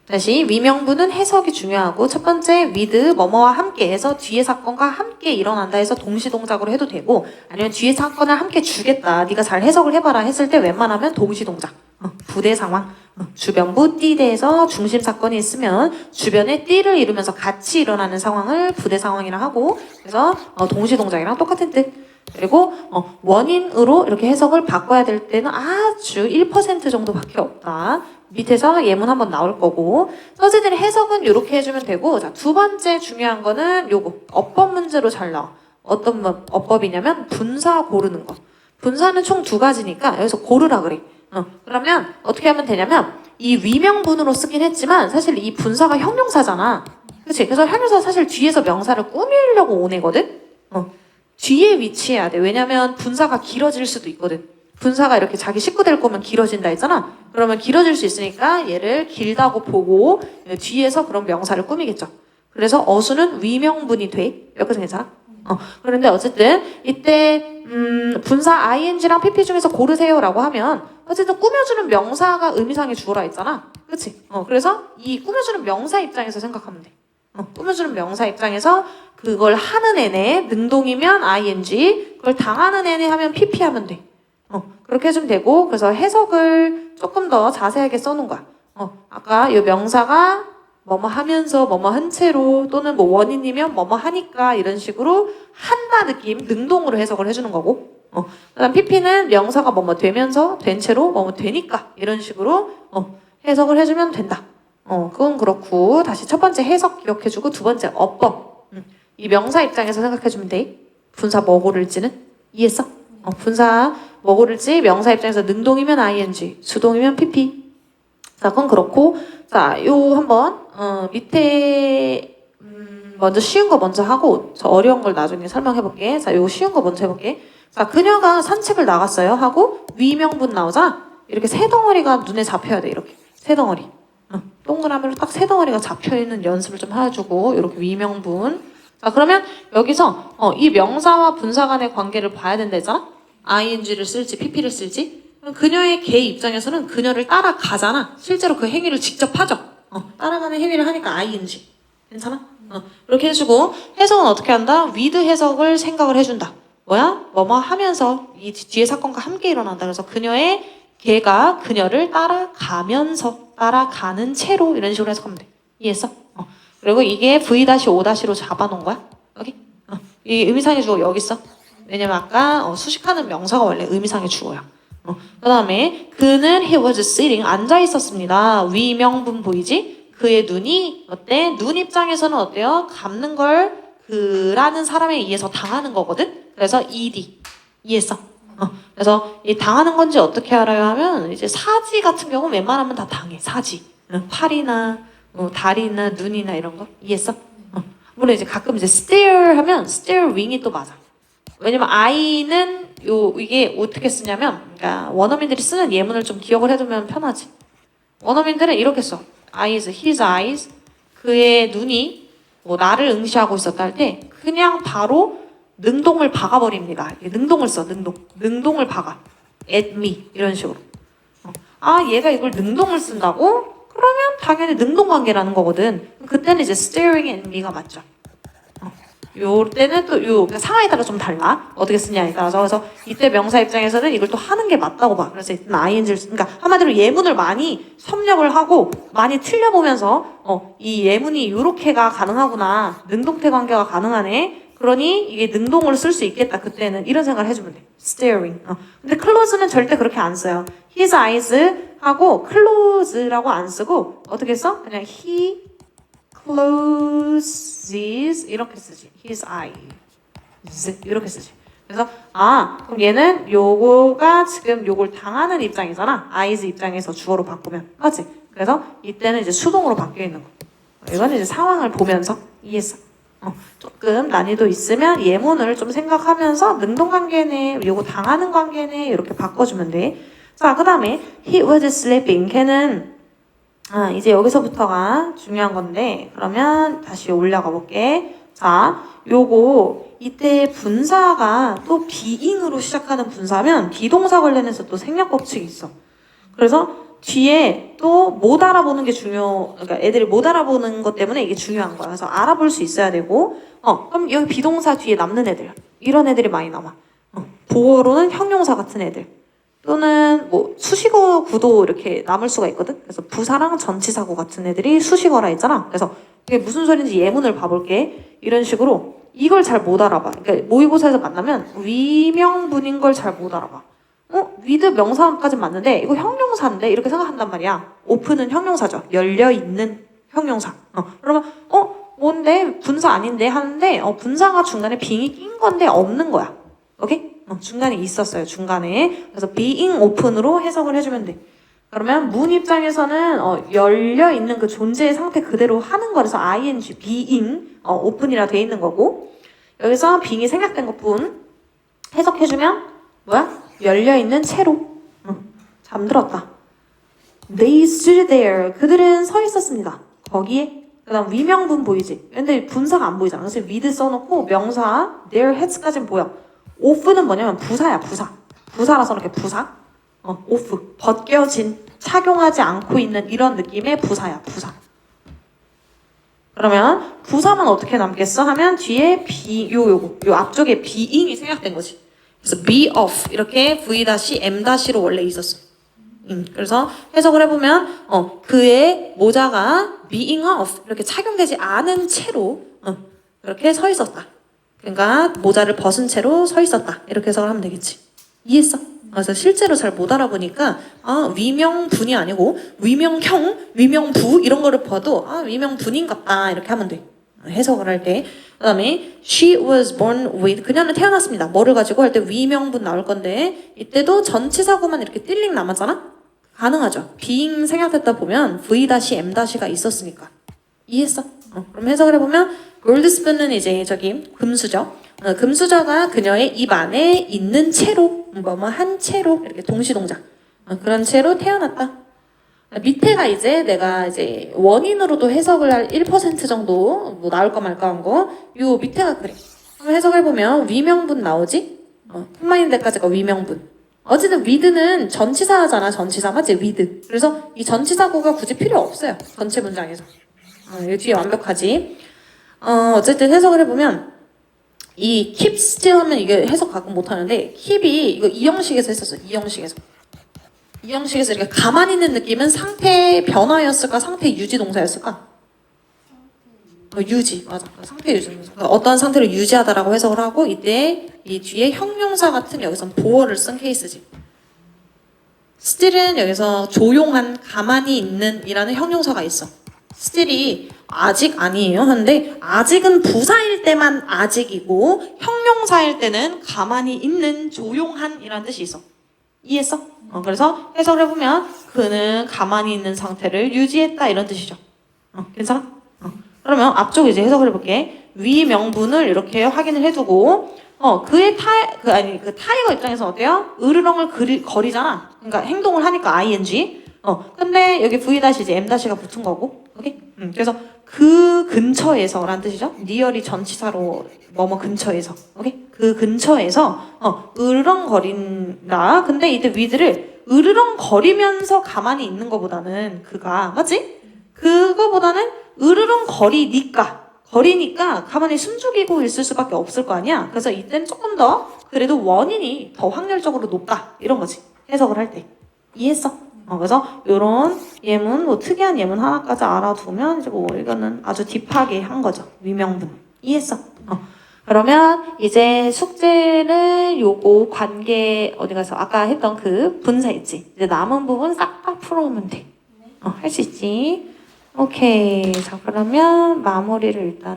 다시 위명분은 해석이 중요하고 첫 번째 with 뭐뭐와 함께 해서 뒤에 사건과 함께 일어난다 해서 동시동작으로 해도 되고 아니면 뒤에 사건을 함께 주겠다 네가 잘 해석을 해봐라 했을 때 웬만하면 동시동작 부대 상황 주변부 띠대에서 중심 사건이 있으면 주변에 띠를 이루면서 같이 일어나는 상황을 부대 상황이라 하고 그래서 동시동작이랑 똑같은 뜻 그리고 원인으로 이렇게 해석을 바꿔야 될 때는 아주 1% 정도밖에 없다. 밑에서 예문 한번 나올 거고 서재들의 해석은 이렇게 해주면 되고 자, 두 번째 중요한 거는 요거 어법 문제로 잘 나와. 어떤 어법이냐면 분사 고르는 거. 분사는 총 두 가지니까 여기서 고르라 그래. 그러면 어떻게 하면 되냐면 이 위명분으로 쓰긴 했지만 사실 이 분사가 형용사잖아. 그치? 그래서 형용사 사실 뒤에서 명사를 꾸미려고 오네거든? 뒤에 위치해야 돼. 왜냐면 분사가 길어질 수도 있거든. 분사가 이렇게 자기 식구 될 거면 길어진다 했잖아. 그러면 길어질 수 있으니까 얘를 길다고 보고 뒤에서 그런 명사를 꾸미겠죠. 그래서 어수는 위명분이 돼. 여기까지 괜찮아? 그런데 어쨌든 이때 분사 ing랑 pp 중에서 고르세요라고 하면 어쨌든 꾸며주는 명사가 의미상의 주어라 했잖아. 그치? 그래서 이 꾸며주는 명사 입장에서 생각하면 돼. 꾸며주는 명사 입장에서 그걸 하는 애네 능동이면 ing 그걸 당하는 애네 하면 pp 하면 돼. 그렇게 해주면 되고 그래서 해석을 조금 더 자세하게 써놓은 거야. 아까 이 명사가 뭐뭐 하면서 뭐뭐 한 채로 또는 뭐 원인이면 뭐뭐 하니까 이런 식으로 한다 느낌 능동으로 해석을 해주는 거고 그다음 pp는 명사가 뭐뭐 되면서 된 채로 뭐뭐 되니까 이런 식으로 해석을 해주면 된다. 그건 그렇고 다시 첫 번째 해석 기억해주고 두 번째 어법 이 명사 입장에서 생각해주면 돼. 분사 뭐 고를지는 이해했어? 분사 뭐 고를지 명사 입장에서 능동이면 ing 수동이면 pp 자 그건 그렇고 자 요 한번 밑에 먼저 쉬운 거 먼저 하고 저 어려운 걸 나중에 설명해볼게. 자 요 쉬운 거 먼저 해볼게. 자 그녀가 산책을 나갔어요 하고 위명분 나오자 이렇게 세 덩어리가 눈에 잡혀야 돼. 이렇게 세 덩어리 동그라미로 딱 세 덩어리가 잡혀있는 연습을 좀 해주고 이렇게 위명분 자 그러면 여기서 이 명사와 분사 간의 관계를 봐야 된다 했잖아? ing를 쓸지 pp를 쓸지 그녀의 개 입장에서는 그녀를 따라가잖아. 실제로 그 행위를 직접 하죠. 따라가는 행위를 하니까 ing 괜찮아? 이렇게 해주고 해석은 어떻게 한다? with 해석을 생각을 해준다. 뭐야? 뭐뭐 하면서 이 뒤에 사건과 함께 일어난다. 그래서 그녀의 개가 그녀를 따라가면서 따라가는 채로 이런 식으로 해석하면 돼. 이해했어? 그리고 이게 v-o-로 잡아놓은 거야. 여기? 이 의미상의 주어 여기 있어. 왜냐면 아까 수식하는 명사가 원래 의미상의 주어야. 그 다음에 그는 he was sitting 앉아 있었습니다. 위명분 보이지? 그의 눈이 어때? 눈 입장에서는 어때요? 감는 걸 그라는 사람에 의해서 당하는 거거든. 그래서 ed 이해했어? 그래서 이 당하는 건지 어떻게 알아요 하면 이제 사지 같은 경우 웬만하면 다 당해. 사지 팔이나 다리나 눈이나 이런 거 이해했어? 물론 이제 가끔 이제 stare 하면 stare wing이 또 맞아. 왜냐면 I는 이게 어떻게 쓰냐면 그러니까 원어민들이 쓰는 예문을 좀 기억을 해두면 편하지. 원어민들은 이렇게 써. eyes, his eyes. 그의 눈이 뭐 나를 응시하고 있었다 할 때 그냥 바로 능동을 박아버립니다. 능동을 써. 능동을 박아. at me 이런 식으로. 얘가 이걸 능동을 쓴다고? 그러면 당연히 능동 관계라는 거거든. 그때는 이제 staring at me가 맞죠. 요 때는 또 그러니까 상황에 따라 좀 달라. 어떻게 쓰냐에 따라서. 그래서 이때 명사 입장에서는 이걸 또 하는 게 맞다고 봐. 그래서 이때는 ing를 그러니까 한마디로 예문을 많이 섭렵을 하고 많이 틀려보면서 이 예문이 요렇게가 가능하구나. 능동태 관계가 가능하네. 그러니 이게 능동으로 쓸 수 있겠다. 그때는 이런 생각을 해주면 돼. staring. 근데 close는 절대 그렇게 안 써요. his eyes 하고 close라고 안 쓰고 어떻게 써? 그냥 he closes 이렇게 쓰지. his eyes 이렇게 쓰지. 그래서 그럼 얘는 요거가 지금 요걸 당하는 입장이잖아. eyes 입장에서 주어로 바꾸면 맞지? 그래서 이때는 이제 수동으로 바뀌어 있는 거. 이건 이제 상황을 보면서 이해했어. 조금 난이도 있으면 예문을 좀 생각하면서 능동 관계네, 요거 당하는 관계네 이렇게 바꿔주면 돼. 자, 그 다음에 he was sleeping. 걔는 이제 여기서부터가 중요한 건데 그러면 다시 올라가 볼게. 자, 요거 이때 분사가 또 being으로 시작하는 분사면 비동사 관련해서 또 생략 법칙이 있어. 그래서 뒤에 또 못 알아보는 게 그러니까 애들이 못 알아보는 것 때문에 이게 중요한 거야. 그래서 알아볼 수 있어야 되고, 그럼 여기 비동사 뒤에 남는 애들, 이런 애들이 많이 남아. 보어로는 형용사 같은 애들. 또는 뭐 수식어 구도 이렇게 남을 수가 있거든. 그래서 부사랑 전치사구 같은 애들이 수식어라 했잖아. 그래서 이게 무슨 소리인지 예문을 봐볼게. 이런 식으로 이걸 잘 못 알아봐. 그러니까 모의고사에서 만나면 위명분인 걸 잘 못 알아봐. 위드 명사까지 맞는데 이거 형용사인데 이렇게 생각한단 말이야. 오픈은 형용사죠. 열려 있는 형용사. 그러면 뭔데 분사 아닌데 하는데 분사가 중간에 빙이 낀 건데 없는 거야. 오케이? 중간에 있었어요. 중간에. 그래서 being open으로 해석을 해주면 돼. 그러면 문 입장에서는 열려 있는 그 존재의 상태 그대로 하는 거라서 ing, being, open이라 돼 있는 거고 여기서 being이 생략된 것뿐 해석해주면 뭐야? 열려 있는 채로 잠들었다. They stood there. 그들은 서 있었습니다. 거기에. 그 다음 위명분 보이지? 근데 분사가 안 보이잖아. 그래서 with 써놓고 명사 their heads까지는 보여. off는 뭐냐면 부사야. 부사라서 이렇게 부사. off. 벗겨진, 착용하지 않고 있는 이런 느낌의 부사야. 부사. 그러면 부사만 어떻게 남겠어? 하면 뒤에 요 앞쪽에 being이 생략된 거지. 그래서 be of 이렇게 v-m-로 원래 있었어. 그래서 해석을 해보면 그의 모자가 being of 이렇게 착용되지 않은 채로 이렇게 서 있었다. 그러니까 모자를 벗은 채로 서 있었다. 이렇게 해석을 하면 되겠지. 이해했어? 그래서 실제로 잘 못 알아보니까 위명분이 아니고 위명형, 위명부 이런 거를 봐도 위명분인갑다 이렇게 하면 돼. 해석을 할 때. 그 다음에 she was born with 그녀는 태어났습니다. 뭐를 가지고 할 때 위명분 나올 건데 이때도 전치사구만 이렇게 띨링 남았잖아? 가능하죠. being 생략됐다 보면 v-m-가 있었으니까. 이해했어? 그럼 해석을 해보면 골드스푼은 이제 금수저. 금수저가 그녀의 입 안에 있는 채로 한 채로 이렇게 동시동작 그런 채로 태어났다. 밑에가 이제 내가 이제 원인으로도 해석을 할 1% 정도 뭐 나올까 말까 한 거. 요 밑에가 그래. 그럼 해석해보면 위명분 나오지? 품마인 데까지가 위명분. 어쨌든 with는 전치사잖아. 전치사 맞지? with. 그래서 이 전치사구가 굳이 필요 없어요. 전체 문장에서. 이 뒤에 완벽하지. 어쨌든 해석을 해보면 이 keep still 하면 이게 해석 가끔 못하는데 keep이 이거 이 형식에서 했었어. 이 형식에서 이렇게 가만히 있는 느낌은 상태 변화였을까? 상태 유지 동사였을까? 유지. 맞아. 상태 유지. 어떤 상태를 유지하다라고 해석을 하고 이때 이 뒤에 형용사 같은 여기서 보어를 쓴 케이스지. still은 여기서 조용한, 가만히 있는 이라는 형용사가 있어. still이 아직 아니에요. 하는데 아직은 부사일 때만 아직이고 형용사일 때는 가만히 있는, 조용한 이라는 뜻이 있어. 이해했어? 그래서 해석을 해보면 그는 가만히 있는 상태를 유지했다 이런 뜻이죠. 괜찮아? 그러면 앞쪽 이제 해석을 해볼게. 위 명분을 이렇게 확인을 해두고 그의 타이거 입장에서 어때요? 으르렁을 거리잖아. 그러니까 행동을 하니까 ing. 근데 여기 v-이제 m-가 붙은 거고. 오케이? 그래서 그 근처에서 라는 뜻이죠. near이 전치사로 뭐뭐 근처에서. 오케이? 그 근처에서 으르렁거린다. 근데 이때 with를 으르렁거리면서 가만히 있는 것보다는 그가 맞지? 그거보다는 으르렁거리니까 가만히 숨죽이고 있을 수밖에 없을 거 아니야. 그래서 이때는 조금 더 그래도 원인이 더 확률적으로 높다 이런 거지. 해석을 할 때. 이해했어? 그래서 이런 예문, 뭐 특이한 예문 하나까지 알아두면 이제 뭐 이거는 아주 딥하게 한 거죠. 위명분. 이해했어? 그러면 이제 숙제는 요거 관계 어디 가서 아까 했던 그 분사 있지. 이제 남은 부분 싹 다 풀어오면 돼. 할 수 있지. 오케이. 자, 그러면 마무리를 일단